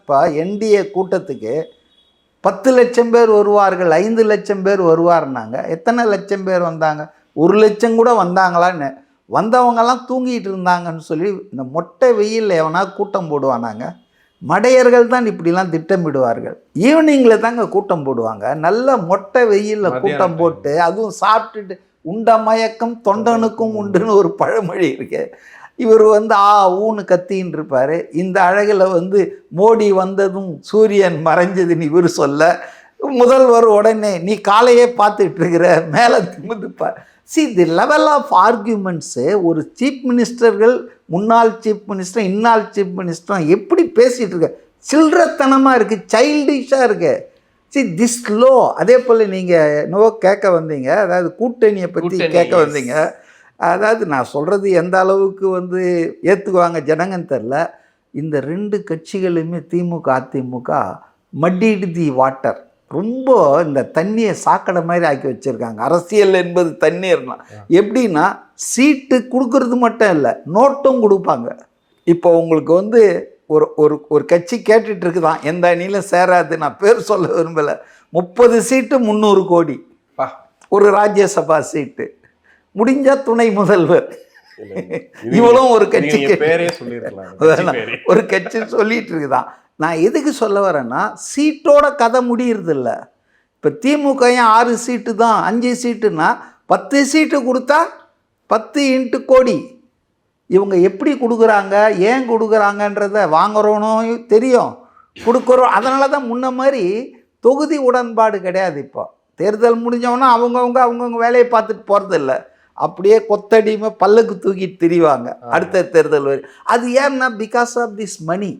இப்போ என்டிஏ கூட்டத்துக்கு 10 லட்சம் பேர் வருவார்கள், 5 லட்சம் பேர் வருவார்னாங்க. எத்தனை லட்சம் பேர் வந்தாங்க? 1 லட்சம் கூட வந்தாங்களான்னு. வந்தவங்கெல்லாம் தூங்கிட்டு இருந்தாங்கன்னு சொல்லி இந்த மொட்டை வெயிலில் எவனா கூட்டம் போடுவானாங்க? மடையர்கள் தான் இப்படிலாம் திட்டமிடுவார்கள். ஈவினிங்கில் தாங்க கூட்டம் போடுவாங்க. நல்ல மொட்டை வெயிலில் கூட்டம் போட்டு, அதுவும் சாப்பிட்டுட்டு உண்ட மயக்கம் தொண்டனுக்கும் உண்டுன்னு ஒரு பழமொழி இருக்கு. இவர் ஊன்னு கத்தின்னு இருப்பார். இந்த அழகில் மோடி வந்ததும் சூரியன் மறைஞ்சதுன்னு இவர் சொல்ல, முதல்வர் உடனே நீ காலையே பார்த்துட்டு இருக்கிற மேலே திமுதுப்பார். தி லெவல் ஆஃப் ஆர்கியூமெண்ட்ஸு ஒரு சீஃப் மினிஸ்டர்கள், முன்னாள் சீஃப் மினிஸ்டர், இன்னாள் சீஃப் மினிஸ்டர் எப்படி பேசிகிட்டு இருக்க, சில்லறத்தனமாக இருக்குது, சைல்டிஷாக இருக்குது. This low. அதே போல் நீங்கள் என்னவோ கேட்க வந்தீங்க, அதாவது கூட்டணியை பற்றி கேட்க வந்தீங்க. அதாவது நான் சொல்கிறது எந்த அளவுக்கு ஏற்றுக்குவாங்க ஜனங்கன்னு தெரில. இந்த 2 கட்சிகளுமே திமுக அதிமுக மட்டிடு தி வாட்டர். ரொம்ப இந்த தண்ணியை சாக்கடை மாதிரி ஆக்கி வச்சுருக்காங்க. அரசியல் என்பது தண்ணீர்னா எப்படின்னா, சீட்டு கொடுக்கறது மட்டும் இல்லை, நோட்டும் கொடுப்பாங்க. இப்போ உங்களுக்கு ஒரு ஒரு ஒரு கட்சி கேட்டுட்டு இருக்குதான், எந்த அணியிலும் சேராது, நான் பேர் சொல்ல விரும்பலை, 30 சீட்டு 300 கோடி, ஒரு ராஜ்யசபா சீட்டு, முடிஞ்சா துணை முதல்வர். இவ்வளவும் ஒரு கட்சி சொல்லிட்டு இருக்குதான். நான் எதுக்கு சொல்ல வரேன்னா, சீட்டோட கதை முடியறதில்ல. இப்போ திமுக 6 சீட்டு தான், 5 சீட்டுன்னா 10 சீட்டு கொடுத்தா 10 இன்ட்டு கோடி. இவங்க எப்படி கொடுக்குறாங்க, ஏன் கொடுக்குறாங்கன்றத வாங்குறோனும் தெரியும், கொடுக்குறோம். அதனால தான் முன்ன மாதிரி தொகுதி உடன்பாடு கிடையாது. இப்போ தேர்தல் முடிஞ்சவொன்னா அவங்கவுங்க வேலையை பார்த்துட்டு போகிறதில்ல, அப்படியே கொத்தடிமை பல்லுக்கு தூக்கிட்டு திரிவாங்க அடுத்த தேர்தல் வரை. அது ஏன்னா பிகாஸ் ஆஃப் திஸ் மணி.